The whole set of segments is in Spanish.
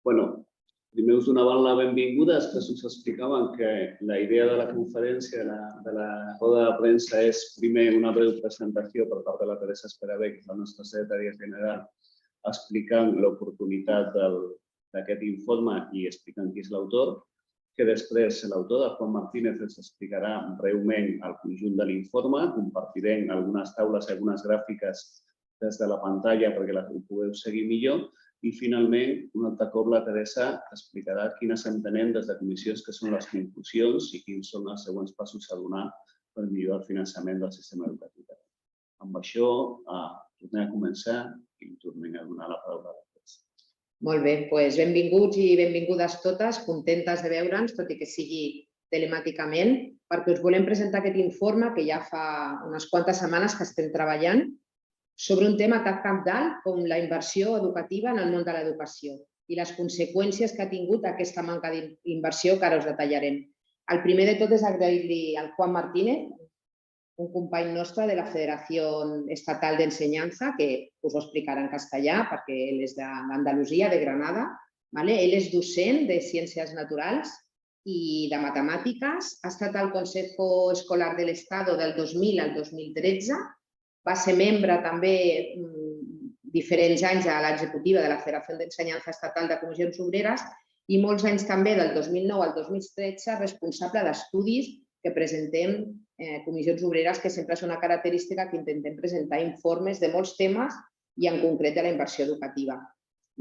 Bueno, primer us donaven la benvinguda, després us explicaven que la idea de la conferència, de la roda de premsa, és primer una breu presentació per part de la Teresa Esperavé, que és la nostra secretària general, explicant l'oportunitat d'aquest informe i explicant qui és l'autor, que després l'autor, Juan Martínez, ens explicarà breument el conjunt de l'informe, compartirem algunes taules, algunes gràfiques des de la pantalla perquè ho pugueu seguir millor i, finalment, un altre cop la Teresa explicarà quines entenem des de comissions que són les conclusions i quins són els següents passos a donar per millorar el finançament del sistema educatiu. Amb això, tornem a començar i tornem a donar la paraula a la Teresa. Molt bé, doncs benvinguts i benvingudes totes, contentes de veure'ns, tot i que sigui telemàticament, perquè us volem presentar aquest informe que ja fa unes quantes setmanes que estem treballant sobre un tema tan cabdal com la inversió educativa en el món de l'educació i les conseqüències que ha tingut aquesta manca d'inversió que ara us detallarem. El primer de tot és agrair-li al Juan Martínez, un company nostre de la Federació Estatal d'Ensenyança, que us ho explicarà en castellà perquè ell és d'Andalusia, de Granada. Ell és docent de Ciències Naturals i de Matemàtiques, ha estat al Consejo Escolar del Estado del 2000 al 2013, va ser membre també diferents anys a l'executiva de la Federació d'Ensenyança Estatal de Comissions Obreres i molts anys també, del 2009 al 2013, responsable d'estudis que presentem Comissions Obreres, que sempre és una característica que intentem presentar informes de molts temes i en concret de la inversió educativa.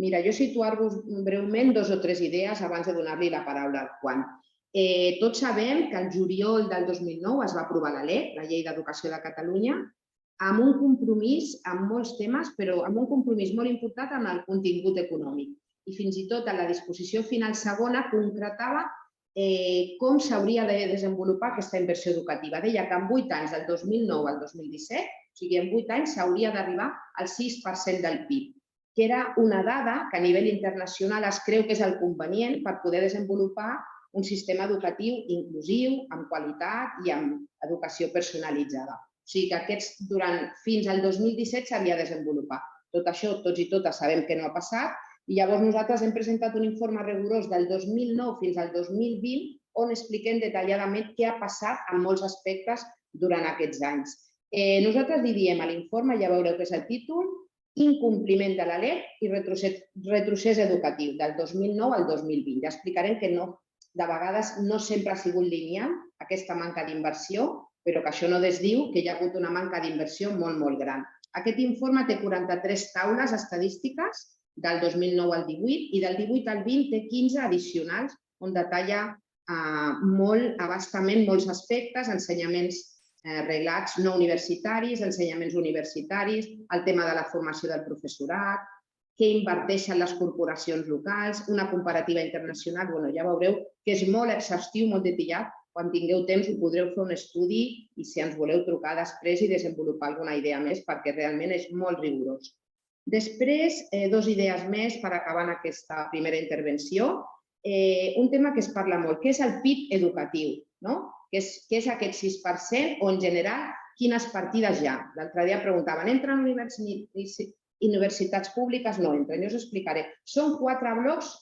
Mira, jo situar-vos breument 2 o 3 idees abans de donar-li la paraula al Juan. Tots sabem que el juliol del 2009 es va aprovar la LEC, la Llei d'Educació de Catalunya, amb un compromís en molts temes, però amb un compromís molt important en el contingut econòmic. I fins i tot en la disposició final segona concretava com s'hauria de desenvolupar aquesta inversió educativa. Deia que en 8 anys, del 2009 al 2017, o sigui, en 8 anys s'hauria d'arribar al 6% del PIB, que era una dada que a nivell internacional es creu que és el convenient per poder desenvolupar un sistema educatiu inclusiu, amb qualitat i amb educació personalitzada. O sigui que fins al 2017 s'havia de desenvolupar. Tot això, tots i totes sabem que no ha passat i llavors nosaltres hem presentat un informe rigorós del 2009 fins al 2020 on expliquem detalladament què ha passat en molts aspectes durant aquests anys. Nosaltres li diem a l'informe, ja veureu que és el títol, incompliment de la LEC i retrocés educatiu del 2009 al 2020. Ja explicarem que de vegades no sempre ha sigut lineal aquesta manca d'inversió, però que això no desdiu que hi ha hagut una manca d'inversió molt, molt gran. Aquest informe té 43 taules estadístiques del 2009 al 18 i del 18 al 20 té 15 addicionals on detalla molt abastament molts aspectes, ensenyaments reglats no universitaris, ensenyaments universitaris, el tema de la formació del professorat, què inverteixen les corporacions locals, una comparativa internacional, ja veureu que és molt exhaustiu, molt detallat. Quan tingueu temps ho podreu fer un estudi i si ens voleu trucar després i desenvolupar alguna idea més perquè realment és molt rigorós. Després, 2 idees més per acabar en aquesta primera intervenció. Un tema que es parla molt, que és el PIB educatiu, que és aquest 6% o en general quines partides hi ha. L'altre dia preguntaven, entren universitats públiques? No entren, jo us explicaré. Són 4 blocs,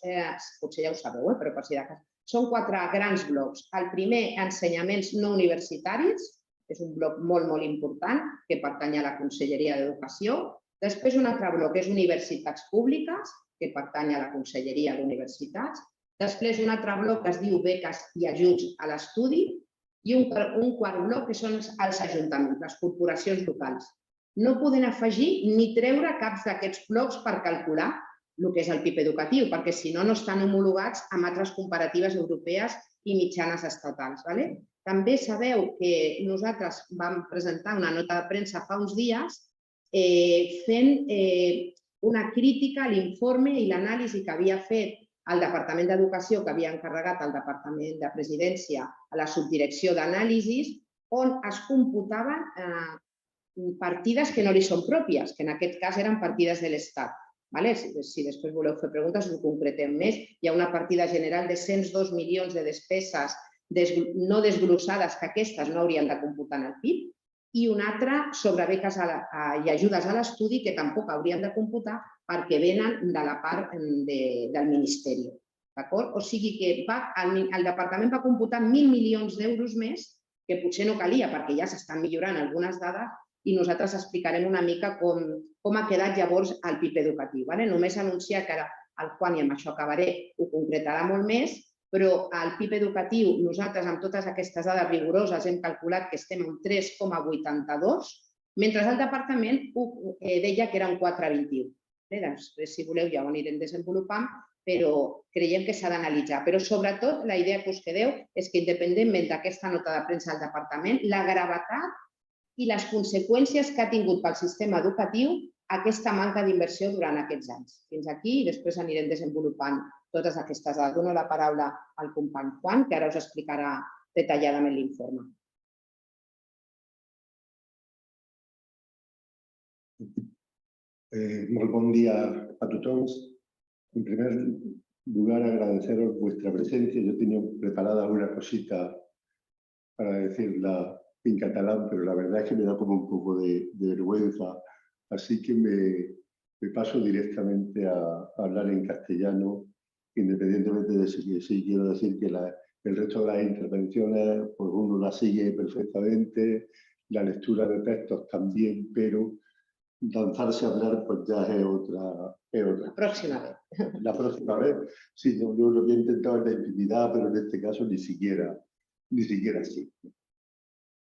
potser ja ho sabeu, però per si de cas. Són 4 grans blocs. El primer, ensenyaments no universitaris, és un bloc molt, molt important que pertany a la Conselleria d'Educació. Després un altre bloc és universitats públiques, que pertany a la Conselleria d'Universitats. Després un altre bloc que es diu beques i ajuts a l'estudi i un quart bloc que són els ajuntaments, les corporacions locals. No poden afegir ni treure cap d'aquests blocs per calcular el que és el PIB educatiu, perquè si no, no estan homologats amb altres comparatives europees i mitjanes estatals. També sabeu que nosaltres vam presentar una nota de premsa fa uns dies fent una crítica a l'informe i l'anàlisi que havia fet el Departament d'Educació, que havia encarregat el Departament de Presidència a la subdirecció d'anàlisis, on es computaven partides que no li són pròpies, que en aquest cas eren partides de l'Estat. Si després voleu fer preguntes, ho concretem més. Hi ha una partida general de 102 milions de despeses no desglossades, que aquestes no haurien de computar en el PIB, i un altre sobre beques i ajudes a l'estudi que tampoc haurien de computar perquè venen de la part del Ministeri. O sigui que el departament va computar 1.000 milions d'euros més, que potser no calia perquè ja s'estan millorant algunes dades i nosaltres explicarem una mica com ha quedat llavors el PIB educatiu. Només anunciar que ara el Juan, i amb això acabaré, ho concretarà molt més, però el PIB educatiu, nosaltres amb totes aquestes dades rigoroses hem calculat que estem en 3,82, mentre el departament deia que era un 4,21. Després, si voleu, ja ho anirem desenvolupant, però creiem que s'ha d'analitzar. Però, sobretot, la idea que us quedeu és que, independentment d'aquesta nota de premsa del departament, la gravetat i les conseqüències que ha tingut pel sistema educatiu aquesta manca d'inversió durant aquests anys. Fins aquí, i després anirem desenvolupant totes aquestes dades. Dono la paraula al company Juan, que ara us explicarà detalladament l'informe. Molt bon dia a tothom. En primer lugar, agradeceros vuestra presencia. Yo tenía preparada una cosita para decirla en catalán, pero la verdad es que me da como un poco de vergüenza. Así que me paso directamente a hablar en castellano, independientemente de si quiero decir que el resto de las intervenciones, pues uno las sigue perfectamente, la lectura de textos también, pero lanzarse a hablar pues ya es otra. La próxima vez. La próxima vez, sí, yo lo que he intentado es la intimidad, pero en este caso ni siquiera así.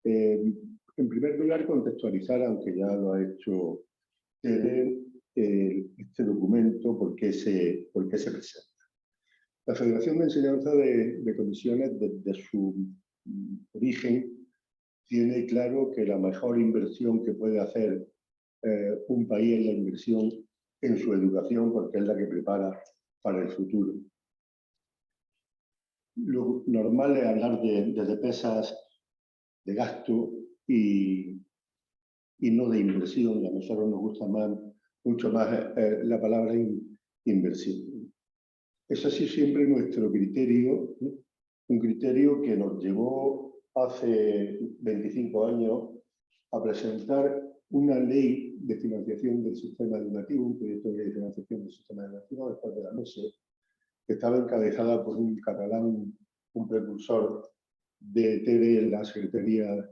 En primer lugar, contextualizar, aunque ya lo ha hecho este documento, por qué se presenta. La Federación de Enseñanza de Comisiones, desde su origen, tiene claro que la mejor inversión que puede hacer un país es la inversión en su educación, porque es la que prepara para el futuro. Lo normal es hablar de pesas de gasto y no de inversión. A nosotros nos gusta mucho más la palabra inversión. Ese ha sido siempre nuestro criterio, ¿no? Un criterio que nos llevó hace 25 años a presentar una ley de financiación del sistema educativo, un proyecto de ley de financiación del sistema educativo, después de la MESE, que estaba encabezada por un catalán, un precursor de TD en la Secretaría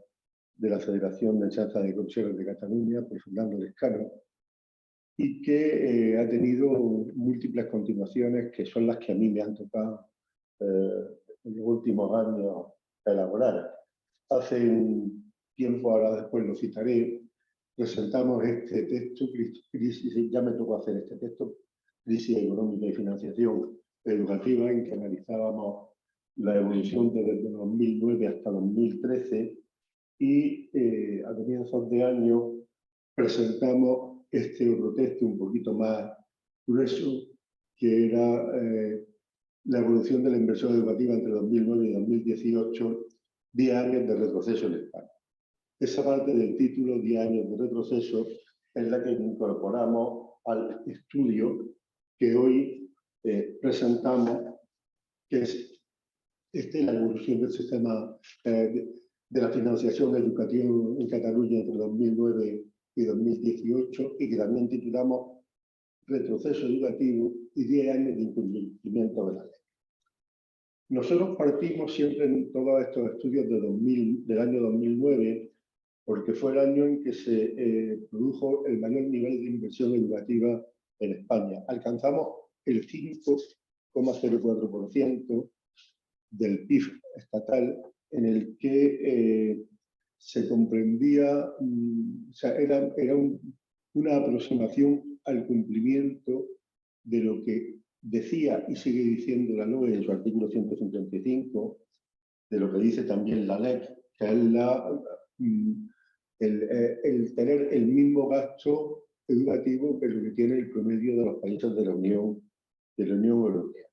de la Federación de Enseñanza de Comisiones de Cataluña, por Fernando Lescano, y que ha tenido múltiples continuaciones que son las que a mí me han tocado en los últimos años elaborar. Hace un tiempo, ahora después lo citaré, presentamos este texto, ya me tocó hacer este texto, Crisis Económica y Financiación Educativa, en que analizábamos la evolución desde 2009 hasta 2013 y a comienzos de año presentamos este otro texto un poquito más grueso, que era la evolución de la inversión educativa entre 2009 y 2018, 10 años de retroceso en España. Esa parte del título, 10 años de retroceso, es la que incorporamos al estudio que hoy presentamos, que es la evolución del sistema de la financiación educativa en Cataluña entre 2009 y 2018, y que también titulamos Retroceso educativo y 10 años de incumplimiento de la ley. Nosotros partimos siempre en todos estos estudios del año 2009, porque fue el año en que se produjo el mayor nivel de inversión educativa en España. Alcanzamos el 5,04% del PIB estatal, en el que se comprendía, o sea, era una aproximación al cumplimiento de lo que decía y sigue diciendo la LOE en su artículo 155, de lo que dice también la LEC, que es el tener el mismo gasto educativo que lo que tiene el promedio de los países de la Unión Europea.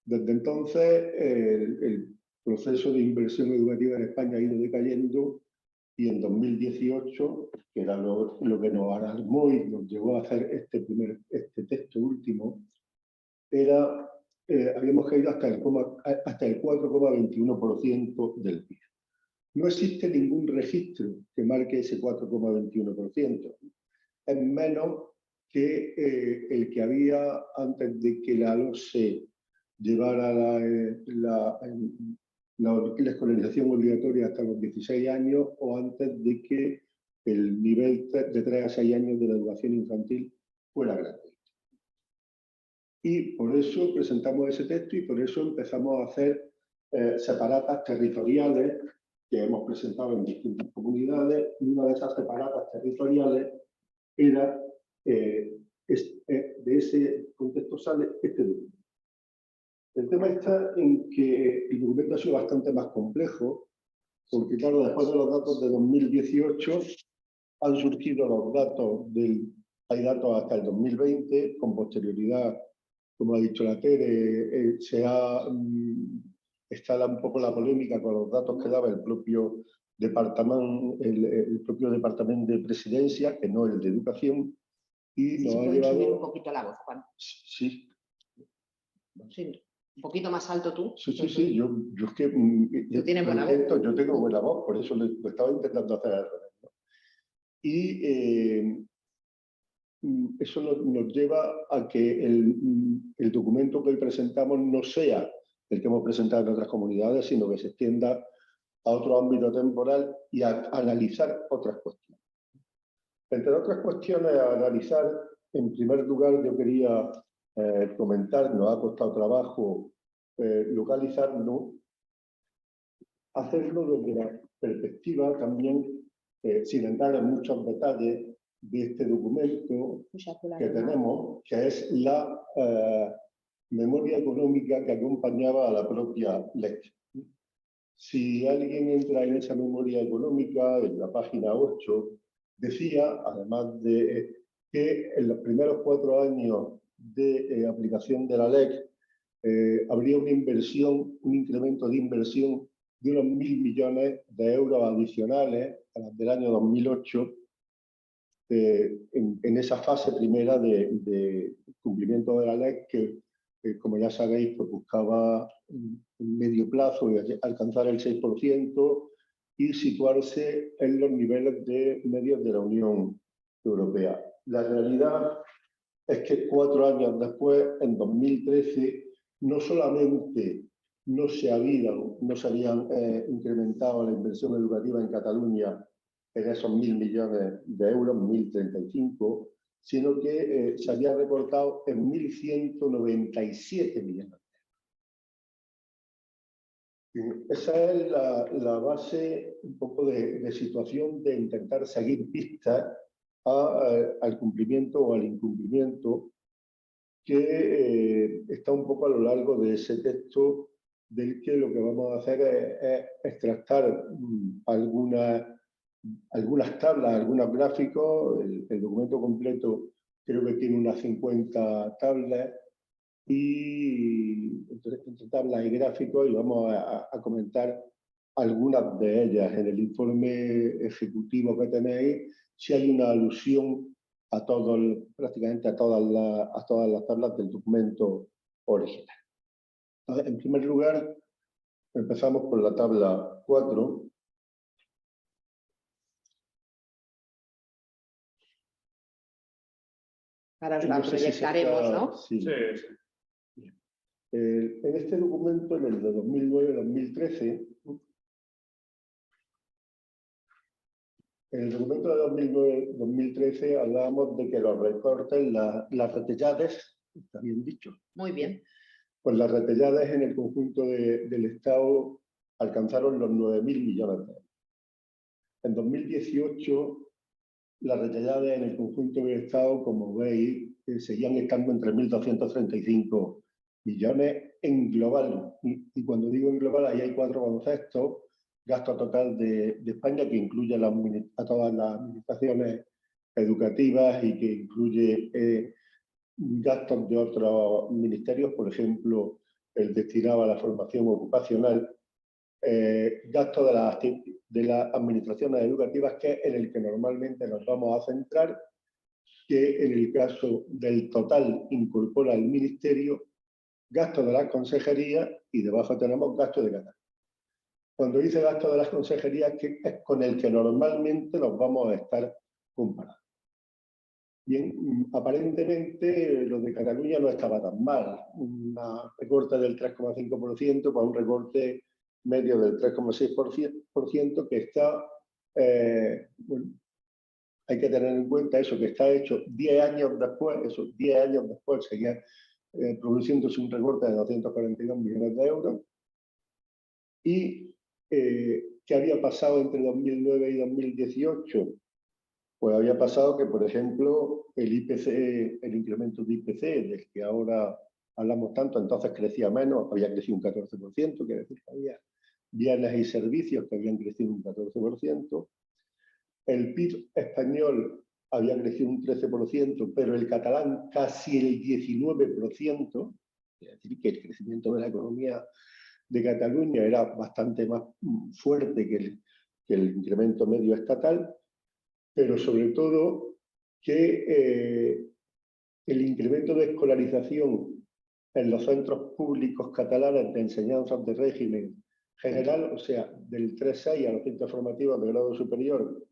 Desde entonces, el proceso de inversión educativa en España ha ido decayendo y en 2018, que era lo que nos alarmó y nos llevó a hacer este texto último, habíamos caído hasta el 4,21% del PIB. no existe ningún registro que marque ese 4,21%. Es menos que el que había antes de que la LOSE llevara la escolarización obligatoria hasta los 16 años o antes de que el nivel de 3 a 6 años de la educación infantil fuera gratuito. Y por eso presentamos ese texto y por eso empezamos a hacer separatas territoriales que hemos presentado en distintas comunidades, y una de esas separatas territoriales era, de ese contexto sale este documento. El tema está en que el documento ha sido bastante más complejo, porque claro, después de los datos de 2018 han surgido los datos hay datos hasta el 2020, con posterioridad, como ha dicho la Tere, está un poco la polémica con los datos que daba el propio departamento, de Presidencia, que no el de Educación, y nos ha llevado... subir un poquito la voz, Juan. Sí. Sí. Un poquito más alto tú. Sí. Yo es que... Tú tienes buena voz. Yo tengo buena voz, por eso lo estaba intentando hacer al revés, ¿no? Y eso nos lleva a que el documento que hoy presentamos no sea el que hemos presentado en otras comunidades, sino que se extienda a otro ámbito temporal y a analizar otras cuestiones. Entre otras cuestiones a analizar, en primer lugar, yo quería comentar, nos ha costado trabajo localizarlo, hacerlo desde la perspectiva también, sin entrar en muchos detalles, de este documento que tenemos, que es la memoria económica que acompañaba a la propia ley. Si alguien entra en esa memoria económica, en la página 8, decía, además de que en los primeros 4 años de aplicación de la LEC habría una inversión, un incremento de inversión de unos 1.000 millones de euros adicionales a las del año 2008, en esa fase primera de cumplimiento de la ley que, como ya sabéis, pues buscaba en medio plazo alcanzar el 6% y situarse en los niveles de medios de la Unión Europea. La realidad es que 4 años después, en 2013, no solamente no se habían incrementado la inversión educativa en Cataluña en esos 1.000 millones de euros, 1.035, sino que se había recortado en 1.197 millones. Esa es la base un poco de situación de intentar seguir pistas al cumplimiento o al incumplimiento que está un poco a lo largo de ese texto, del que lo que vamos a hacer es extractar algunas tablas, algunos gráficos. El documento completo creo que tiene unas 50 tablas, y entre tablas y gráficos, y vamos a comentar algunas de ellas. En el informe ejecutivo que tenéis, si hay una alusión a prácticamente a todas las tablas del documento original. Entonces, en primer lugar, empezamos por la tabla 4. Ahora os la proyectaremos, ¿no? Sí. En este documento, en el de 2009-2013, en el documento de 2009-2013 hablábamos de que los recortes, las retallades, está bien dicho. Muy bien. Pues las retallades en el conjunto del Estado alcanzaron los 9.000 millones de euros. En 2018, las retallades en el conjunto del Estado, como veis, seguían estando en 3.235 millones en global. Y cuando digo en global, ahí hay 4 conceptos. Gasto total de España, que incluye a todas las administraciones educativas y que incluye gastos de otros ministerios, por ejemplo, el destinado a la formación ocupacional, gastos de las administraciones educativas, que es en el que normalmente nos vamos a centrar, que en el caso del total incorpora el ministerio, gastos de las consejerías, y debajo tenemos gastos de Cataluña. cuando dice gasto de las consejerías, que es con el que normalmente nos vamos a estar comparando. Bien, aparentemente lo de Cataluña no estaba tan mal. Un recorte del 3,5% para un recorte medio del 3,6% que está, bueno, hay que tener en cuenta eso, que está hecho 10 años después, esos 10 años después seguía produciéndose un recorte de 242 millones de euros. ¿Y qué había pasado entre 2009 y 2018? Pues había pasado que, por ejemplo, el IPC, el incremento de IPC, del que ahora hablamos tanto, entonces crecía menos, había crecido un 14%, quiere decir que había bienes y servicios que habían crecido un 14%. El PIB español había crecido un 13%, pero el catalán casi el 19%, es decir, que el crecimiento de la economía de Cataluña era bastante más fuerte que el incremento medio estatal, pero sobre todo que el incremento de escolarización en los centros públicos catalanes de enseñanza de régimen general, o sea, del 3-6 a los centros formativos de grado superior,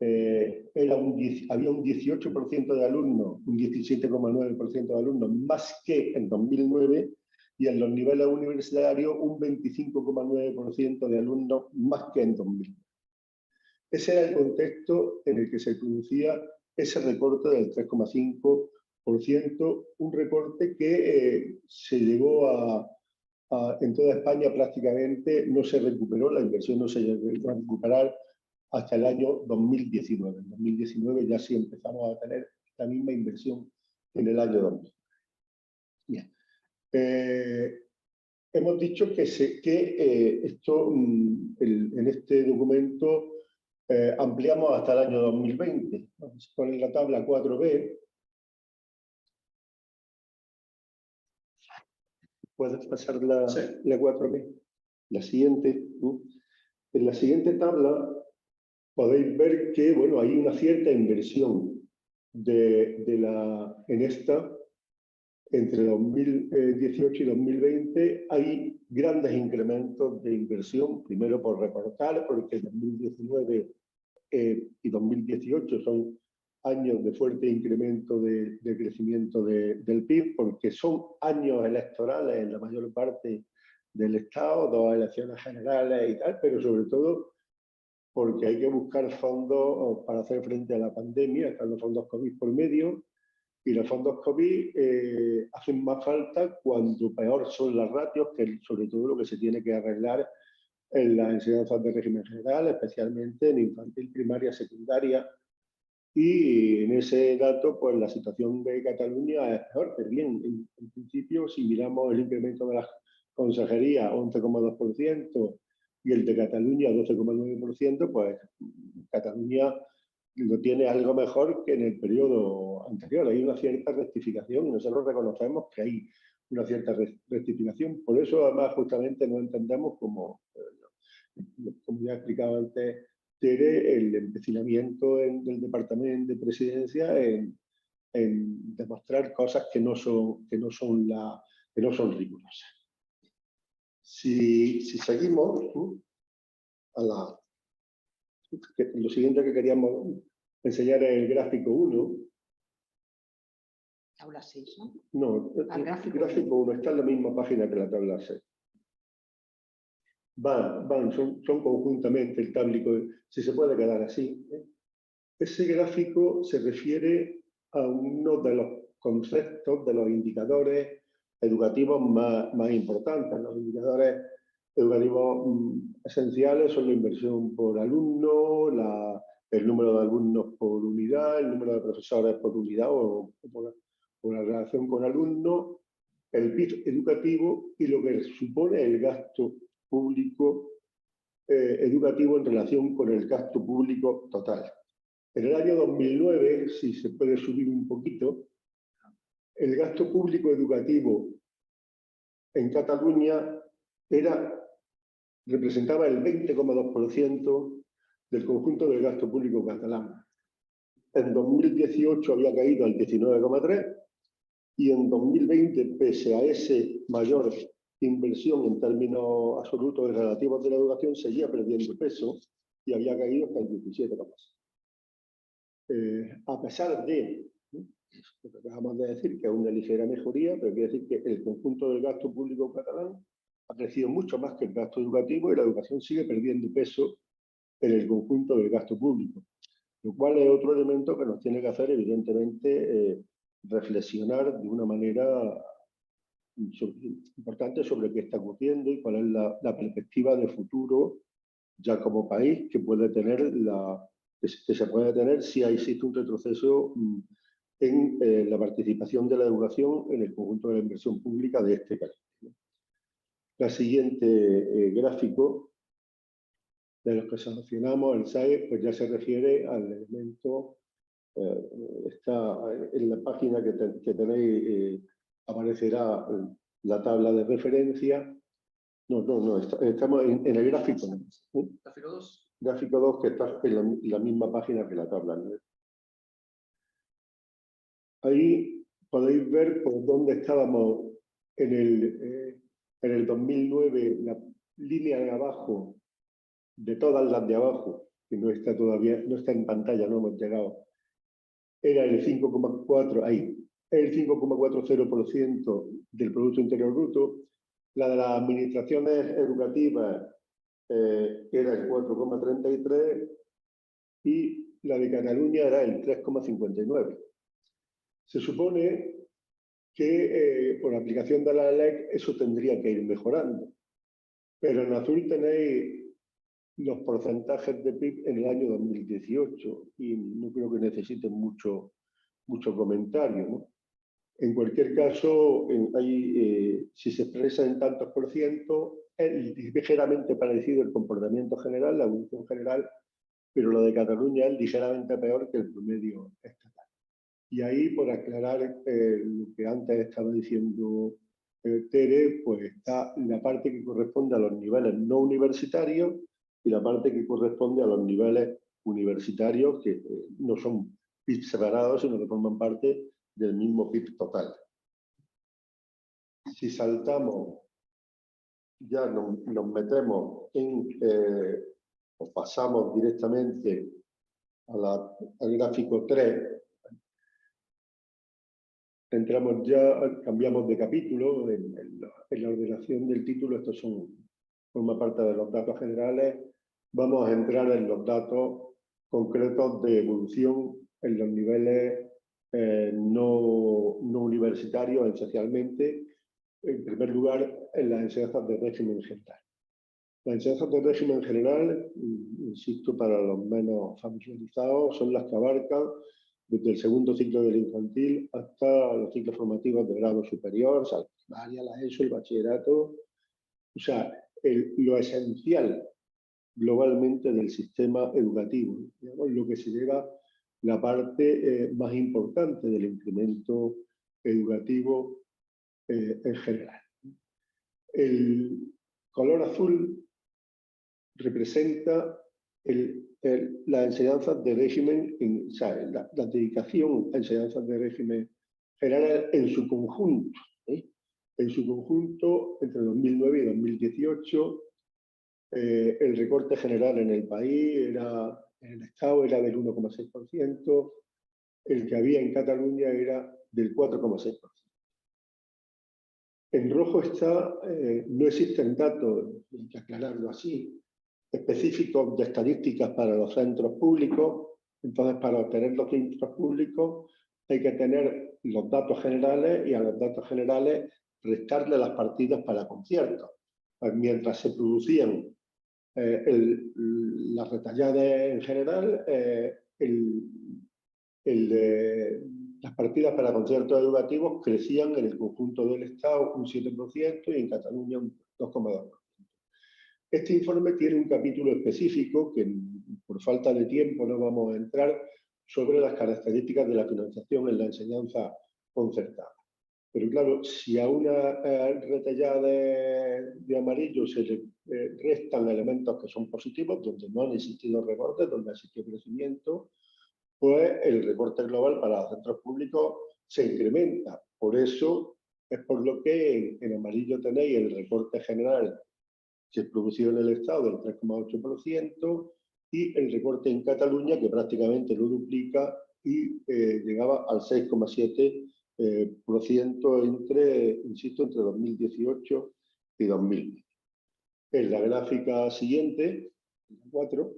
había un 18% de alumnos, un 17,9% de alumnos más que en 2009, y en los niveles universitarios un 25,9% de alumnos más que en 2009. Ese era el contexto en el que se producía ese recorte del 3,5%, un recorte que se llegó en toda España prácticamente, no se recuperó, la inversión no se llegó a recuperar hasta el año 2019. En 2019 ya sí empezamos a tener la misma inversión en el año 2000. Bien. Hemos dicho que esto, en este documento, ampliamos hasta el año 2020. Vamos a poner la tabla 4B. ¿Puedes pasar la 4B? La siguiente. En la siguiente tabla podéis ver que, bueno, hay una cierta inversión en esta. Entre 2018 y 2020 hay grandes incrementos de inversión, primero por recortar, porque 2019 y 2018 son años de fuerte incremento de crecimiento del PIB, porque son años electorales en la mayor parte del Estado, 2 elecciones generales y tal, pero sobre todo porque hay que buscar fondos para hacer frente a la pandemia, están los fondos COVID por medio, y los fondos COVID hacen más falta cuando peor son las ratios, que sobre todo lo que se tiene que arreglar en las enseñanzas de régimen general, especialmente en infantil, primaria, secundaria. Y en ese dato, pues la situación de Cataluña es peor, pero bien, en principio, si miramos el incremento de las consejerías, 11,2%, y el de Cataluña, 12,9%, pues Cataluña lo tiene algo mejor que en el periodo anterior. Hay una cierta rectificación y nosotros reconocemos que hay una cierta rectificación. Por eso, además, justamente no entendemos, como ya explicaba antes Tere, el empecinamiento del Departamento de Presidencia en demostrar cosas que no son rigurosas. Si seguimos lo siguiente que queríamos enseñar es el gráfico 1. Tabla 6, ¿no? No, el gráfico 1 está en la misma página que la tabla 6. Son conjuntamente el táblico, si se puede quedar así. Ese gráfico se refiere a uno de los conceptos, de los indicadores educativos más importantes. Los indicadores educativos esenciales son la inversión por alumno, el número de alumnos por unidad, el número de profesores por unidad o por la relación con alumnos, el PIB educativo y lo que supone el gasto público educativo en relación con el gasto público total. En el año 2009, si se puede subir un poquito, el gasto público educativo en Cataluña representaba el 20,2% del conjunto del gasto público catalán. En 2018 había caído al 19,3% y en 2020, pese a ese mayor inversión en términos absolutos y relativos de la educación seguía perdiendo peso y había caído hasta el 17,6%. A pesar de lo que acabamos de decir, que es una ligera mejoría, pero quiere decir que el conjunto del gasto público catalán ha crecido mucho más que el gasto educativo y la educación sigue perdiendo peso en el conjunto del gasto público, lo cual es otro elemento que nos tiene que hacer, evidentemente, reflexionar de una manera importante sobre qué está ocurriendo y cuál es la perspectiva de futuro ya como país que puede tener que se puede tener si existe un retroceso en la participación de la educación en el conjunto de la inversión pública de este país. La siguiente gráfico de los que sancionamos, el SAE, pues ya se refiere al elemento, está en la página que tenéis, aparecerá la tabla de referencia. No, estamos en el gráfico. Gráfico 2. Gráfico 2, que está en la misma página que la tabla, ¿no? Ahí podéis ver por dónde estábamos en el 2009, la línea de abajo, de todas las de abajo, que no está todavía, no está en pantalla, no hemos llegado, era el 5,4, ahí, el 5,40% del Producto Interior Bruto. La de las administraciones educativas era el 4,33 y la de Cataluña era el 3,59. Se supone que por aplicación de la LEC eso tendría que ir mejorando. Pero en azul tenéis los porcentajes de PIB en el año 2018 y no creo que necesiten mucho comentario, ¿no? En cualquier caso, si se expresa en tantos por ciento, es ligeramente parecido el comportamiento general, la evolución general, pero lo de Cataluña es ligeramente peor que el promedio estatal. Y ahí, por aclarar lo que antes estaba diciendo Tere, pues está la parte que corresponde a los niveles no universitarios y la parte que corresponde a los niveles universitarios, que no son PIB separados, sino que forman parte del mismo PIB total. Si saltamos, ya nos metemos o pasamos directamente al gráfico 3, entramos ya, cambiamos de capítulo, en la ordenación del título, estos forma parte de los datos generales, vamos a entrar en los datos concretos de evolución en los niveles no universitarios esencialmente, en primer lugar en las enseñanzas de régimen general. Las enseñanzas de régimen general, insisto, para los menos familiarizados, son las que abarcan desde el segundo ciclo del infantil hasta los ciclos formativos de grado superior, la primaria, la ESO, el bachillerato. O sea, lo esencial globalmente del sistema educativo, digamos, lo que se lleva la parte más importante del incremento educativo en general. El color azul representa las enseñanzas de régimen, o sea, la dedicación a enseñanzas de régimen general en su conjunto. En su conjunto, entre 2009 y 2018, el recorte general en el país, en el Estado, era del 1,6%, el que había en Cataluña era del 4,6%. En rojo está, no existen datos, hay que aclararlo así, específicos de estadísticas para los centros públicos. Entonces, para obtener los centros públicos hay que tener los datos generales y a los datos generales restarle las partidas para conciertos. Pues mientras se producían las retalladas en general, las partidas para conciertos educativos crecían en el conjunto del Estado un 7% y en Cataluña un 2,2%. Este informe tiene un capítulo específico que por falta de tiempo no vamos a entrar sobre las características de la financiación en la enseñanza concertada. Pero claro, si a una retallada de amarillo se le restan elementos que son positivos, donde no han existido recortes, donde ha existido crecimiento, pues el recorte global para los centros públicos se incrementa. Por eso Es por lo que en amarillo tenéis el recorte general que se produjo en el Estado del 3,8% y el recorte en Cataluña que prácticamente lo duplica y llegaba al 6,7% insisto, entre 2018 y 2020. En la gráfica siguiente, 4,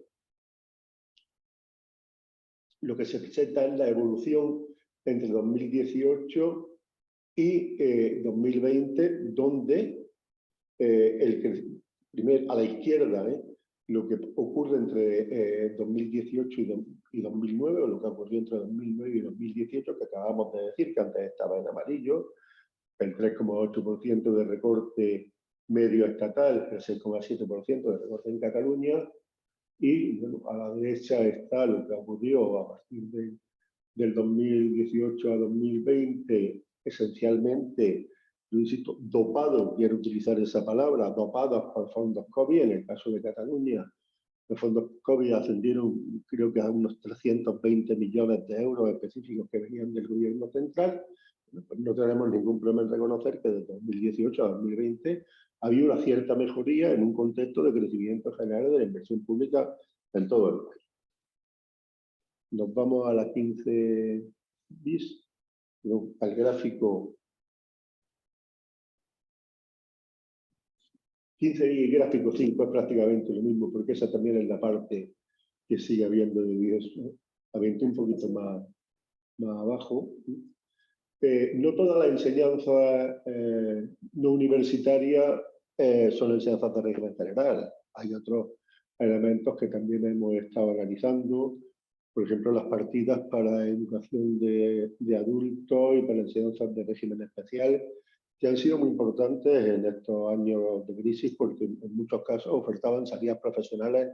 lo que se presenta es la evolución entre 2018 y 2020, donde primero a la izquierda, lo que ocurre entre 2018 y 2009, o lo que ocurrió entre 2009 y 2018, que acabamos de decir, que antes estaba en amarillo, el 3,8% de recorte medio estatal, el 6,7% de recorte en Cataluña, y bueno, a la derecha está lo que ocurrió a partir del 2018 a 2020, esencialmente, yo insisto, dopado, quiero utilizar esa palabra, dopados por fondos COVID. En el caso de Cataluña, los fondos COVID ascendieron, creo que a unos 320 millones de euros específicos que venían del gobierno central. Bueno, pues no tenemos ningún problema en reconocer que desde 2018 a 2020 había una cierta mejoría en un contexto de crecimiento general de la inversión pública en todo el país. Nos vamos a la 15 bis, al gráfico 15 y gráfico 5 es prácticamente lo mismo, porque esa también es la parte que sigue habiendo de vídeos. Aviento un poquito más abajo. No todas las enseñanzas no universitarias son enseñanzas de régimen general. Hay otros elementos que también hemos estado analizando. Por ejemplo, las partidas para educación de adultos y para enseñanzas de régimen especial, que han sido muy importantes en estos años de crisis, porque en muchos casos ofertaban salidas profesionales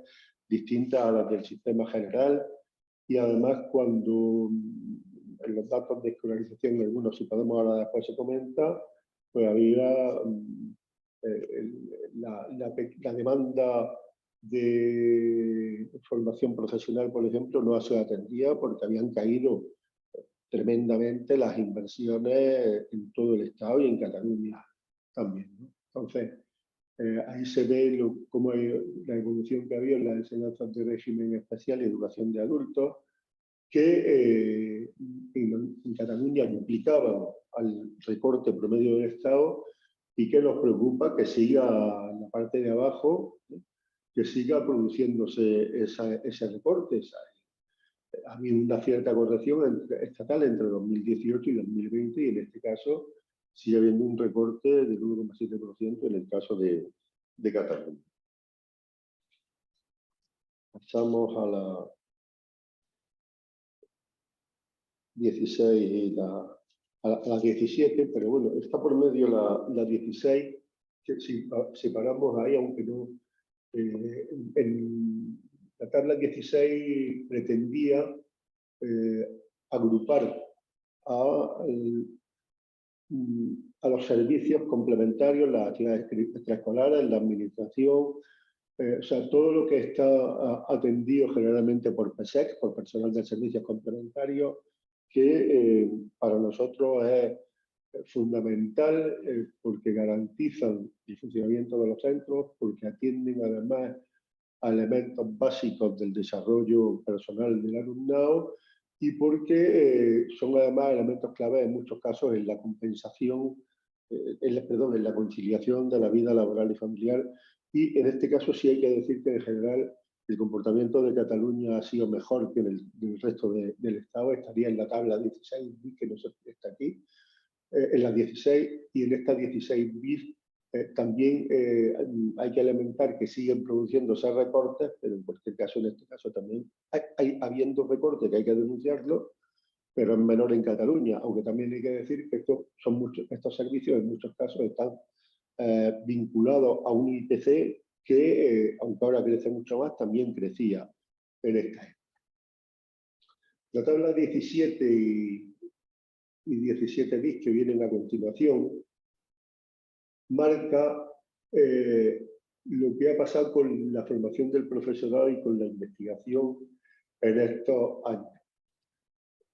distintas a las del sistema general, y además cuando en los datos de escolarización, algunos, si podemos ahora después se comenta, pues había la demanda de formación profesional, por ejemplo, no se atendía porque habían caído tremendamente las inversiones en todo el Estado y en Cataluña también, ¿no? Entonces, ahí se ve cómo la evolución que había en las enseñanzas de régimen especial y educación de adultos, que en Cataluña duplicaban al recorte promedio del Estado, y que nos preocupa que siga en la parte de abajo, que siga produciéndose ese recorte. Ha habido una cierta corrección estatal entre 2018 y 2020, y en este caso sigue habiendo un recorte del 1,7% en el caso de Cataluña. Pasamos a la 16 y a la 17, pero bueno, está por medio la 16, que si separamos ahí, aunque no, en la tabla 16 pretendía agrupar a los servicios complementarios, las actividades extraescolares, la administración, o sea, todo lo que está atendido generalmente por PSEC, por personal de servicios complementarios, que para nosotros es fundamental porque garantizan el funcionamiento de los centros, porque atienden además a elementos básicos del desarrollo personal del alumnado, y porque son además elementos clave en muchos casos en la compensación, en la conciliación de la vida laboral y familiar. Y en este caso sí hay que decir que en general el comportamiento de Cataluña ha sido mejor que en el resto del Estado. Estaría en la tabla 16 bis, que no está aquí, en la 16, y en esta 16 bis también hay que lamentar que siguen produciéndose recortes, pero en cualquier caso, en este caso también habiendo recortes que hay que denunciarlo, pero es menor en Cataluña, aunque también hay que decir que estos servicios en muchos casos están vinculados a un IPC que, aunque ahora crece mucho más, también crecía en esta época. La tabla 17 y 17 bis, que vienen a continuación, marca lo que ha pasado con la formación del profesorado y con la investigación en estos años.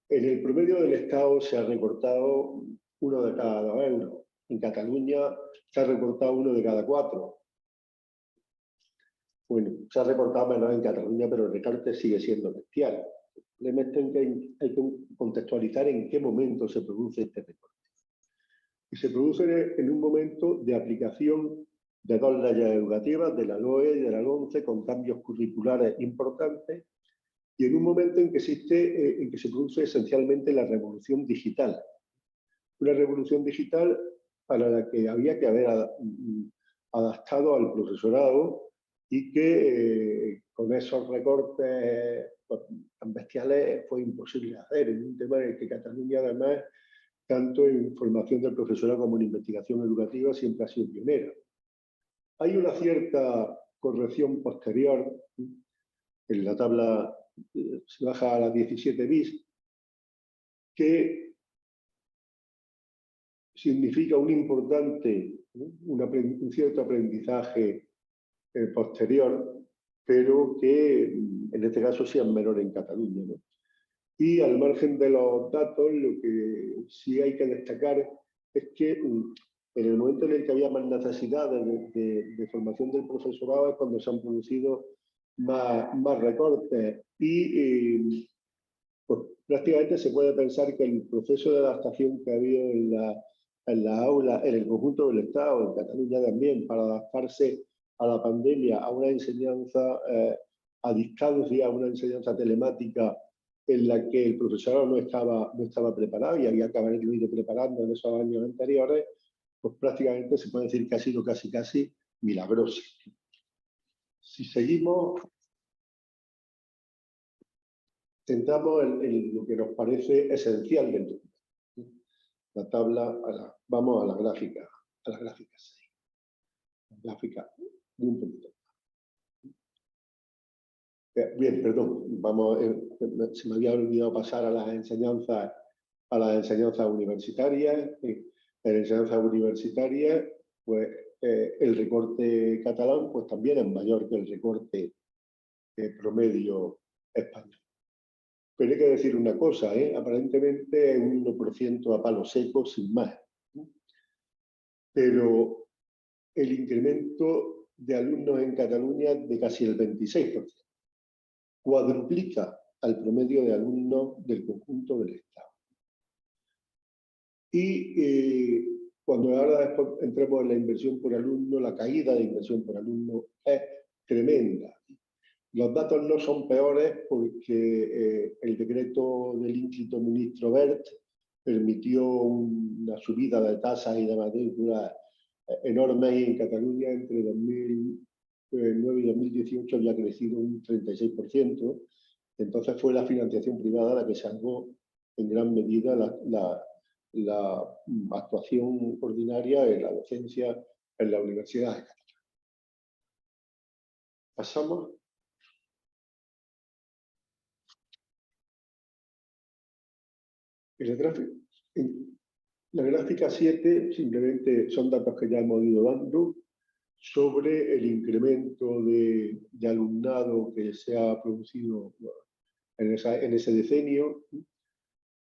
En el promedio del Estado se ha recortado 1 de cada 2 euros. En Cataluña se ha recortado 1 de cada 4. Bueno, se ha recortado menos en Cataluña, pero el recorte sigue siendo bestial. Simplemente hay que contextualizar en qué momento se produce este recorte. Y se produce en un momento de aplicación de 2 leyes educativas, de la LOE y de la LOMCE, con cambios curriculares importantes, y en un momento en que se produce esencialmente la revolución digital. Una revolución digital para la que había que haber adaptado al profesorado y que con esos recortes tan bestiales fue imposible hacer, en un tema en el que Cataluña, además, tanto en formación del profesorado como en investigación educativa, siempre ha sido pionera. Hay una cierta corrección posterior, en la tabla se baja a la 17 bis, que significa un cierto aprendizaje posterior, pero que en este caso sea menor en Cataluña, ¿no? Y al margen de los datos, lo que sí hay que destacar es que en el momento en el que había más necesidades de formación del profesorado es cuando se han producido más recortes y pues, prácticamente se puede pensar que el proceso de adaptación que ha habido en la aula, en el conjunto del Estado, en Cataluña también, para adaptarse a la pandemia, a una enseñanza a distancia, a una enseñanza telemática en la que el profesorado no estaba preparado y había que haberlo ido preparando en esos años anteriores, pues prácticamente se puede decir que ha sido casi milagroso. Si seguimos, centramos en lo que nos parece esencial del documento. La tabla, vamos a la gráfica 6. La gráfica de un poquito. Bien, perdón, se me había olvidado pasar a las enseñanzas universitarias. En enseñanzas universitarias, pues el recorte catalán pues también es mayor que el recorte promedio español. Pero hay que decir una cosa, aparentemente es un 1% a palo seco, sin más. Pero el incremento de alumnos en Cataluña es de casi el 26%. Cuadruplica al promedio de alumnos del conjunto del Estado. Y cuando ahora después entremos en la inversión por alumno, la caída de inversión por alumno es tremenda. Los datos no son peores porque el decreto del ínclito ministro Wert permitió una subida de tasas y de matrículas enormes y en Cataluña entre 2009 y 2018 había crecido un 36%. Entonces fue la financiación privada la que salvó en gran medida la actuación ordinaria en la docencia en la Universidad de Cataluña. Pasamos. En la gráfica 7 simplemente son datos que ya hemos ido dando sobre el incremento de alumnado que se ha producido en ese decenio.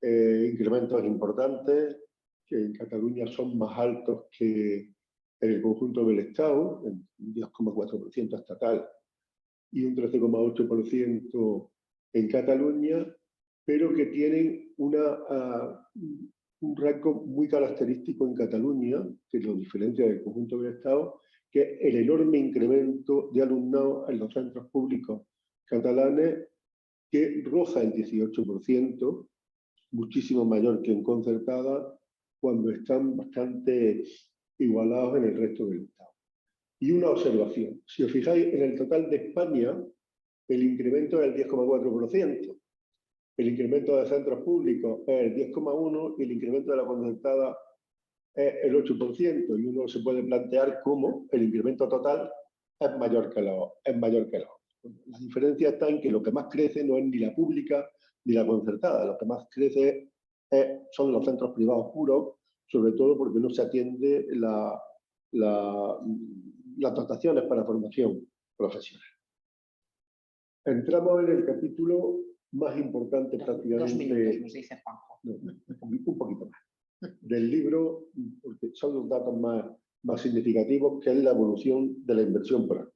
Incrementos importantes que en Cataluña son más altos que en el conjunto del Estado, un 10,4% estatal y un 13,8% en Cataluña, pero que tienen un rasgo muy característico en Cataluña, que lo diferencia del conjunto del Estado, que es el enorme incremento de alumnado en los centros públicos catalanes, que roza el 18%, muchísimo mayor que en concertada, cuando están bastante igualados en el resto del Estado. Y una observación, si os fijáis, en el total de España, el incremento es el 10,4%. El incremento de centros públicos es el 10,1% y el incremento de la concertada es el 8%. Y uno se puede plantear cómo el incremento total es mayor que los La diferencia está en que lo que más crece no es ni la pública ni la concertada. Lo que más crece son los centros privados puros, sobre todo porque no se atiende las dotaciones para formación profesional. Entramos en el capítulo más importante prácticamente. 2 minutos, nos dice Juanjo. No, un poquito más. del libro, porque son los datos más significativos, que es la evolución de la inversión por alumno,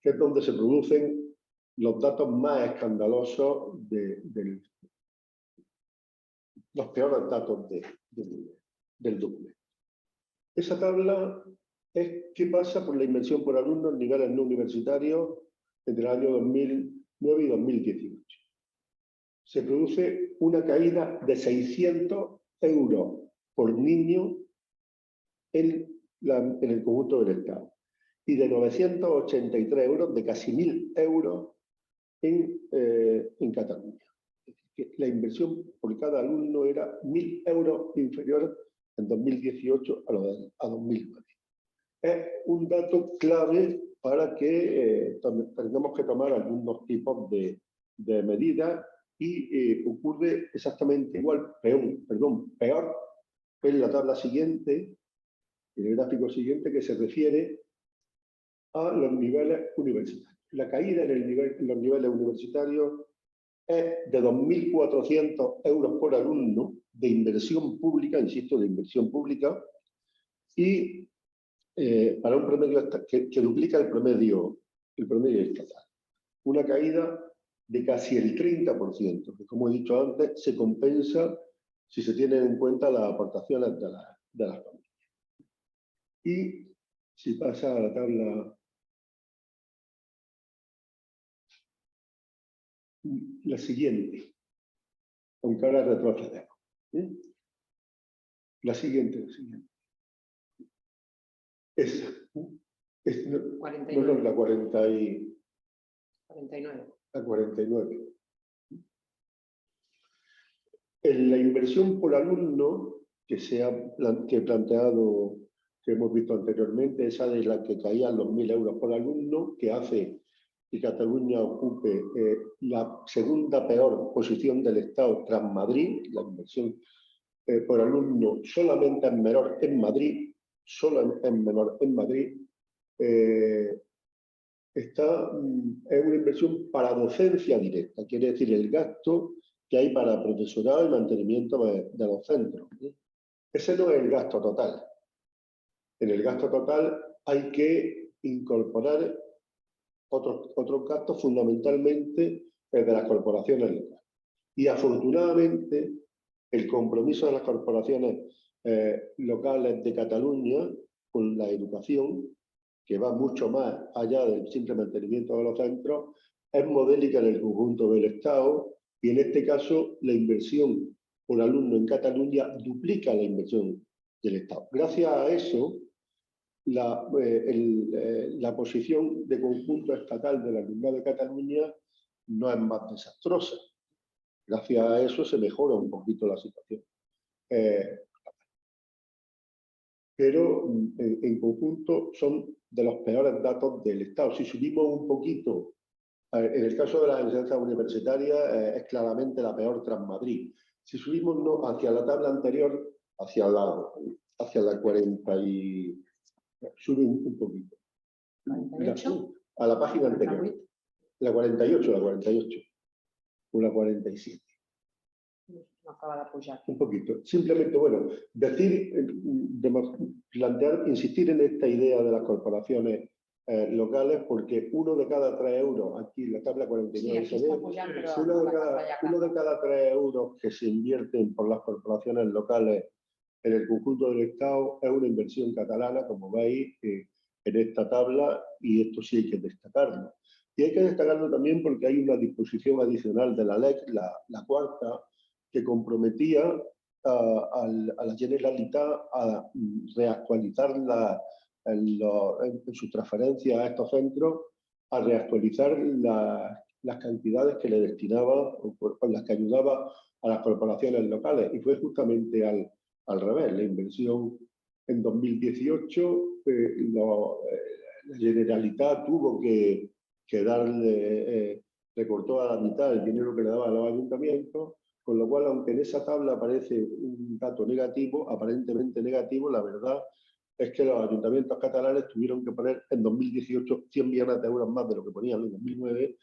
que es donde se producen los datos más escandalosos los peores datos del documento. Esa tabla es qué pasa por la inversión por alumno en niveles no universitarios entre el año 2009 y 2018. Se produce una caída de 600 euros por niño en el conjunto del Estado y de 983 euros, de casi 1.000 euros en Cataluña. Es decir, que la inversión por cada alumno era 1.000 euros inferior en 2018 a 2009. Es un dato clave para que tengamos que tomar algunos tipos de medidas y ocurre exactamente igual, peor en la tabla siguiente, en el gráfico siguiente, que se refiere a los niveles universitarios. La caída en los niveles universitarios es de 2.400 euros por alumno de inversión pública, insisto, de inversión pública, y para un promedio que duplica el promedio estatal. Una caída de casi el 30%, que como he dicho antes, se compensa si se tienen en cuenta las aportaciones de las familias. Y si pasa a la tabla, la siguiente, aunque ahora retrocedemos. La siguiente. Esa. No, 49. la 49. La 49. En la inversión por alumno que he planteado, que hemos visto anteriormente, esa de la que caían los 1.000 euros por alumno, que hace que Cataluña ocupe la segunda peor posición del Estado tras Madrid. La inversión por alumno solamente es menor en Madrid, es una inversión para docencia directa, quiere decir el gasto que hay para profesorado y mantenimiento de los centros. Ese no es el gasto total. En el gasto total hay que incorporar otros gastos, fundamentalmente de las corporaciones locales. Y afortunadamente, el compromiso de las corporaciones locales de Cataluña con la educación, que va mucho más allá del simple mantenimiento de los centros, es modélica en el conjunto del Estado, y en este caso la inversión por alumno en Cataluña duplica la inversión del Estado. Gracias a eso, la posición de conjunto estatal del alumnado de Cataluña no es más desastrosa. Gracias a eso se mejora un poquito la situación. Pero en conjunto son de los peores datos del Estado. Si subimos un poquito, en el caso de las enseñanzas universitarias es claramente la peor tras Madrid. Si subimos hacia la tabla anterior, hacia la 40 y... Sube un poquito. A la página anterior. La 48 o la 47. No acaba de pujar. Un poquito. Simplemente, bueno, insistir en esta idea de las corporaciones locales, porque 1 de cada 3 euros, aquí en la tabla 49 sí, se ve, pujant, uno de cada 3 euros que se invierten por las corporaciones locales en el conjunto del Estado es una inversión catalana, como veis en esta tabla, y esto sí hay que destacarlo. Y hay que destacarlo también porque hay una disposición adicional de la LEC, la cuarta, que comprometía a la Generalitat a reactualizar en su transferencia a estos centros, a reactualizar las cantidades que le destinaba o con las que ayudaba a las corporaciones locales. Y fue justamente al revés. La inversión en 2018, la Generalitat tuvo que recortó a la mitad el dinero que le daba a los ayuntamientos, con lo cual, aunque en esa tabla aparece un dato negativo, aparentemente negativo, la verdad es que los ayuntamientos catalanes tuvieron que poner en 2018 100 millones de euros más de lo que ponían en 2009,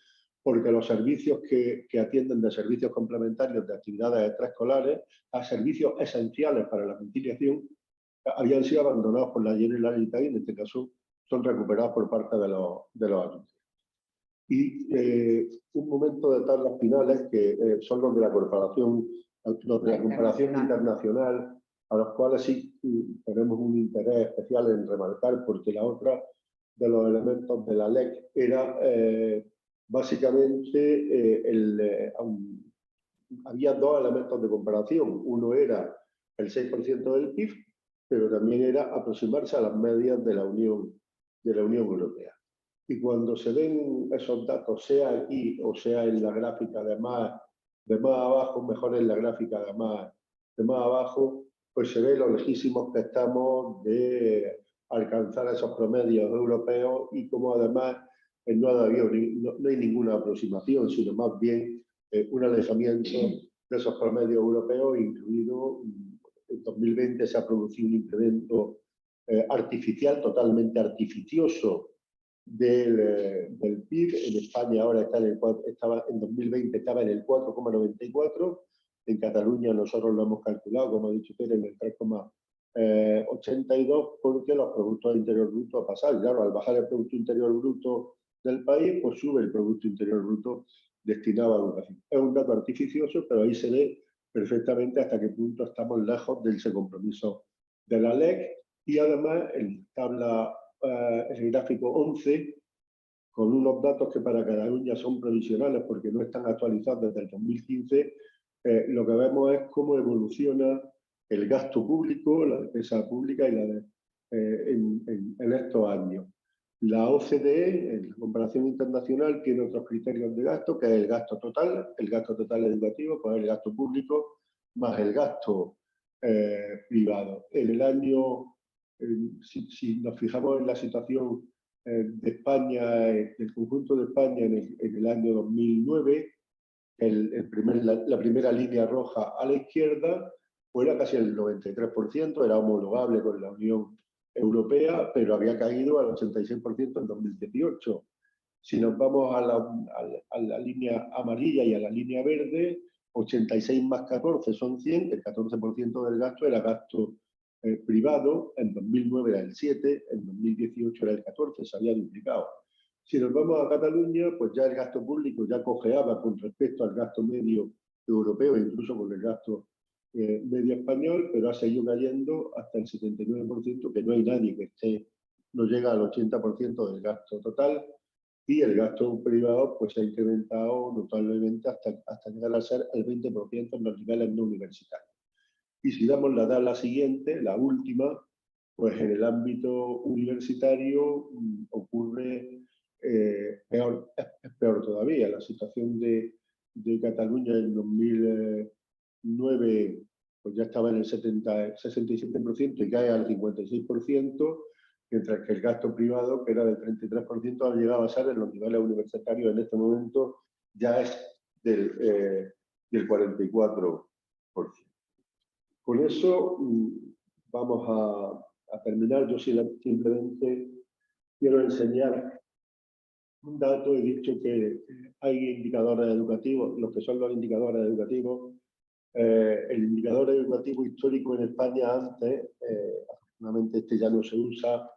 porque los servicios que atienden de servicios complementarios de actividades extraescolares a servicios esenciales para la conciliación habían sido abandonados por la Generalitat y en este caso son recuperados por parte de los ayuntamientos. Y un momento de tablas finales que son los de la comparación internacional, a los cuales sí tenemos un interés especial en remarcar, porque la otra de los elementos de la LEC era básicamente había dos elementos de comparación. Uno era el 6% del PIB, pero también era aproximarse a las medias de la Unión Europea. Y cuando se ven esos datos, sea aquí o sea en la gráfica de más abajo, mejor en la gráfica de más abajo, pues se ve lo lejísimos que estamos de alcanzar esos promedios europeos y como además no hay ninguna aproximación, sino más bien un alejamiento de esos promedios europeos, incluido en 2020 se ha producido un incremento artificial, totalmente artificioso del PIB. En España ahora en 2020 estaba en el 4,94, en Cataluña nosotros lo hemos calculado, como ha dicho usted, en el 3,82, porque los productos interior bruto ha pasado. Claro, al bajar el Producto Interior Bruto del país, pues sube el Producto Interior Bruto destinado a educación. Es un dato artificioso, pero ahí se ve perfectamente hasta qué punto estamos lejos de ese compromiso de la LEC. Y además, en el gráfico 11, con unos datos que para Cataluña son provisionales porque no están actualizados desde el 2015, lo que vemos es cómo evoluciona el gasto público, la despesa pública y en estos años. La OCDE, en la comparación internacional, tiene otros criterios de gasto, que es el gasto total educativo, pues el gasto público más el gasto privado. En el año, si nos fijamos en la situación de España, del conjunto de España en el año 2009, la primera línea roja a la izquierda pues era casi el 93%, era homologable con la Unión Europea, pero había caído al 86% en 2018. Si nos vamos a la línea amarilla y a la línea verde, 86 más 14 son 100, el 14% del gasto era gasto privado, en 2009 era el 7, en 2018 era el 14, se había duplicado. Si nos vamos a Cataluña, pues ya el gasto público ya cojeaba con respecto al gasto medio europeo, incluso con el gasto medio español, pero ha seguido cayendo hasta el 79%, que no hay nadie que no llega al 80% del gasto total, y el gasto privado pues se ha incrementado notablemente hasta llegar a ser el 20% en los niveles no universitarios. Y si damos la tabla siguiente, la última, pues en el ámbito universitario ocurre es peor todavía. La situación de Cataluña en 2009 pues ya estaba en el 67% y cae al 56%, mientras que el gasto privado, que era del 33%, ha llegado a ser en los niveles universitarios en este momento ya es del 44%. Con eso vamos a terminar. Yo simplemente quiero enseñar un dato. He dicho que hay indicadores educativos, los que son los indicadores educativos. El indicador educativo histórico en España antes, afortunadamente este ya no se usa,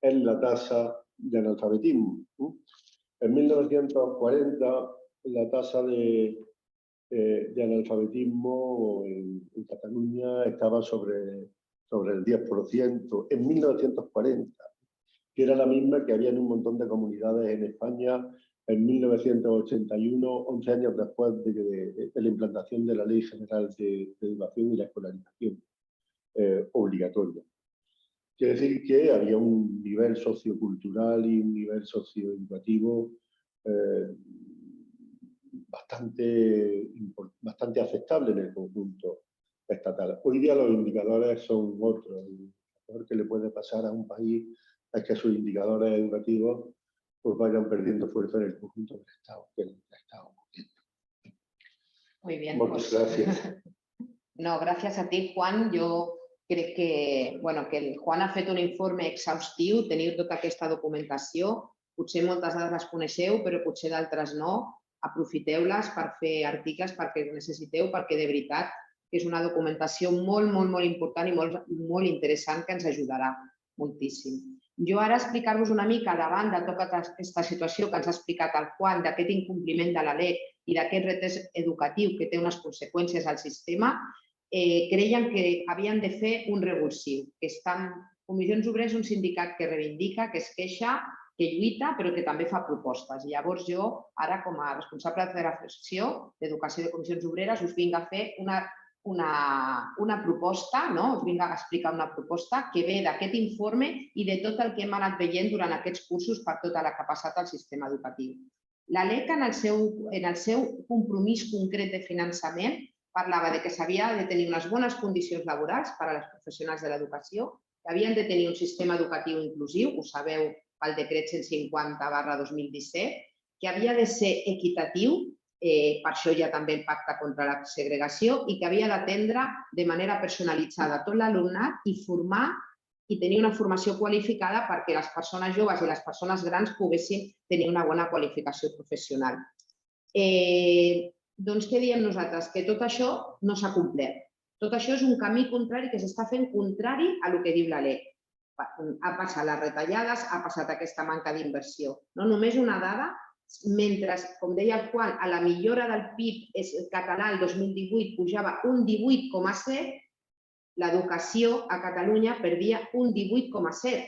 es la tasa de analfabetismo. En 1940 la tasa de analfabetismo en Cataluña estaba sobre el 10%, en 1940, que era la misma que había en un montón de comunidades en España en 1981, 11 años después de la implantación de la Ley General de Educación y la escolarización obligatoria. Quiere decir que había un nivel sociocultural y un nivel socioeducativo bastante aceptable en el conjunto estatal. Hoy día los indicadores son otros. Lo peor que le puede pasar a un país es que sus indicadores educativos pues vayan perdiendo fuerza en el conjunto del Estado. Muy bien. Muchas gracias. No, gràcies a ti, Juan. Jo crec que el Juan ha fet un informe exhaustiu, teniu tota aquesta documentació. Potser moltes dades les coneixeu, però potser d'altres no. aprofiteu-les per fer articles perquè necessiteu, perquè de veritat que és una documentació molt, molt, molt important i molt interessant que ens ajudarà moltíssim. Jo ara explicar-vos una mica davant de tota aquesta situació que ens ha explicat el Juan, d'aquest incompliment de la LEC i d'aquest retard educatiu que té unes conseqüències al sistema, creien que havien de fer un revulsiu, que estan... Comissions Obreres és un sindicat que reivindica, que es queixa, que lluita, però que també fa propostes. I llavors jo, ara com a responsable de la Federació d'Educació de Comissions Obreres, us vinc a fer una proposta, us vinc a explicar una proposta que ve d'aquest informe i de tot el que hem anat veient durant aquests cursos per tot el que ha passat al sistema educatiu. La LEC, en el seu compromís concret de finançament, parlava de que s'havia de tenir unes bones condicions laborals per a les professionals de l'educació, que havien de tenir un sistema educatiu inclusiu, ho sabeu pel decret 150/2017, que havia de ser equitatiu, per això hi ha també el pacte contra la segregació, i que havia d'atendre de manera personalitzada tot l'alumnat i formar i tenir una formació qualificada perquè les persones joves i les persones grans poguessin tenir una bona qualificació professional. Doncs què diem nosaltres? Que tot això no s'ha complert. Tot això és un camí contrari que s'està fent contrari a el que diu la LEC. Ha passat les retallades, ha passat aquesta manca d'inversió. Només una dada, mentre, com deia el Juan, a la millora del PIB català el 2018 pujava un 18,7, l'educació a Catalunya perdia un 18,7.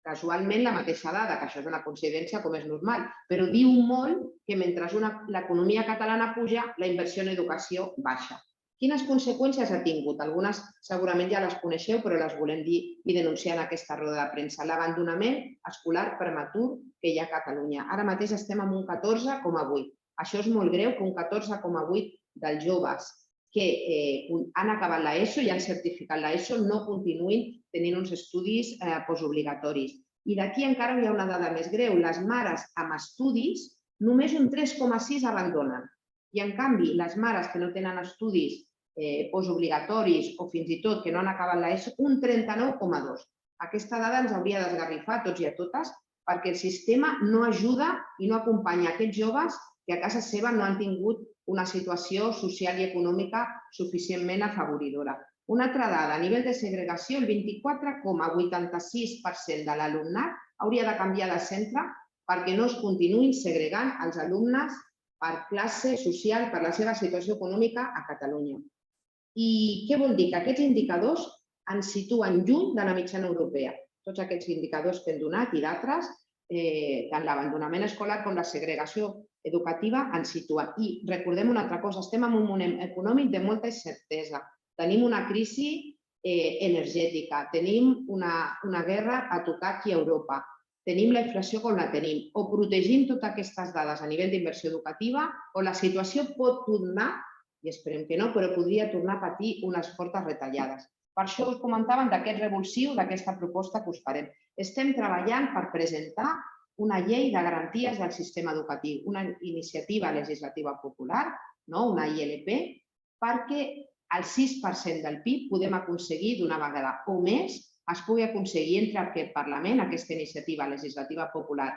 Casualment la mateixa dada, que això és una coincidència com és normal, però diu molt que mentre l'economia catalana puja, la inversió en educació baixa. Quines conseqüències ha tingut? Algunes segurament ja les coneixeu, però les volem dir i denunciar en aquesta roda de premsa. L'abandonament escolar prematur que hi ha a Catalunya. Ara mateix estem en un 14,8. Això és molt greu, que un 14,8 dels joves que han acabat l'ESO i han certificat l'ESO no continuïn tenint uns estudis postobligatoris. I d'aquí encara hi ha una dada més greu. Les mares amb estudis, només un 3,6 abandonen. I en canvi, les mares que no tenen estudis postobligatoris o fins i tot que no han acabat l'ESO, un 39,2. Aquesta dada ens hauria d'esgarrifar a tots i a totes perquè el sistema no ajuda i no acompanya aquells joves que a casa seva no han tingut una situació social i econòmica suficientment afavoridora. Una altra dada, a nivell de segregació, el 24,86% de l'alumnat hauria de canviar de centre perquè no es continuïn segregant els alumnes per classe social, per la seva situació econòmica a Catalunya. I què vol dir? Que aquests indicadors ens situen lluny de la mitjana europea. Tots aquests indicadors que hem donat i d'altres, tant l'abandonament escolar com la segregació educativa ens situen. I recordem una altra cosa, estem en un moment econòmic de molta incertesa. Tenim una crisi energètica, tenim una guerra a tocar aquí a Europa, tenim la inflació com la tenim. O protegim totes aquestes dades a nivell d'inversió educativa o la situació pot tornar, i esperem que no, però podria tornar a patir unes fortes retallades. Per això us comentàvem d'aquest revulsiu, d'aquesta proposta que us farem. Estem treballant per presentar una llei de garanties del sistema educatiu, una iniciativa legislativa popular, una ILP, perquè el 6% del PIB podem aconseguir d'una vegada o més es pugui aconseguir entre aquest Parlament, aquesta iniciativa legislativa popular,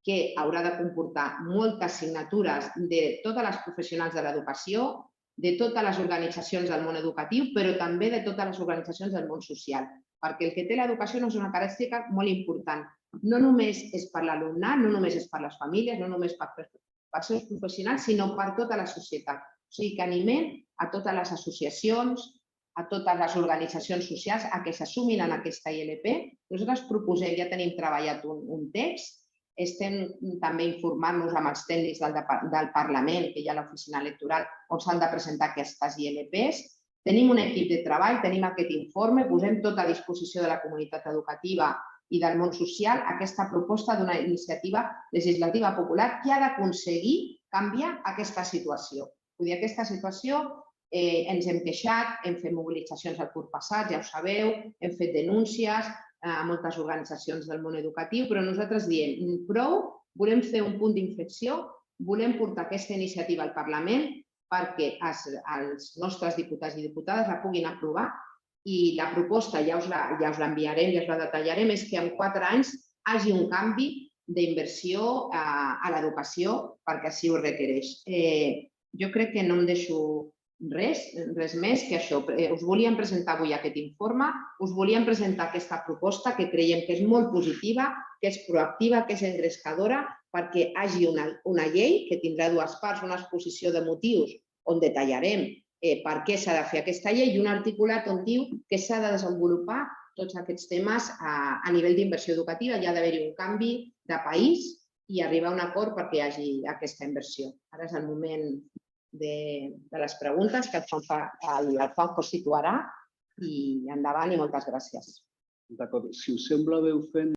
que haurà de comportar moltes signatures de totes les professionals de l'educació, de totes les organitzacions del món educatiu, però també de totes les organitzacions del món social, perquè el que té l'educació és una característica molt important. No només és per l'alumnat, no només és per les famílies, no només per els seus professionals, sinó per tota la societat. O sigui que animem a totes les associacions, a totes les organitzacions socials a que s'assumin en aquesta ILP. Nosaltres proposem, ja tenim treballat un text, estem també informant-nos amb els tècnics del Parlament, que hi ha l'oficina electoral, on s'han de presentar aquestes ILPs. Tenim un equip de treball, tenim aquest informe, posem tot a disposició de la comunitat educativa i del món social aquesta proposta d'una iniciativa legislativa popular que ha d'aconseguir canviar aquesta situació. Vull dir, aquesta situació ens hem queixat, hem fet mobilitzacions el curs passat, ja ho sabeu, hem fet denúncies a moltes organitzacions del món educatiu, però nosaltres diem prou, volem fer un punt d'inflexió, volem portar aquesta iniciativa al Parlament perquè els nostres diputats i diputades la puguin aprovar i la proposta, ja us l'enviarem, ja us la detallarem, és que en 4 anys hi hagi un canvi d'inversió a l'educació perquè així ho requereix. Jo crec que no em deixo res més que això. Us volíem presentar avui aquest informe, us volíem presentar aquesta proposta que creiem que és molt positiva, que és proactiva, que és engrescadora, perquè hi hagi una llei que tindrà dues parts, una exposició de motius on detallarem per què s'ha de fer aquesta llei i un articulat on diu que s'ha de desenvolupar tots aquests temes a nivell d'inversió educativa. Hi ha d'haver-hi un canvi de país i arribar a un acord perquè hi hagi aquesta inversió. Ara és el moment de les preguntes que el Juanjo situarà i endavant i moltes gràcies. D'acord, si us sembla, veu fent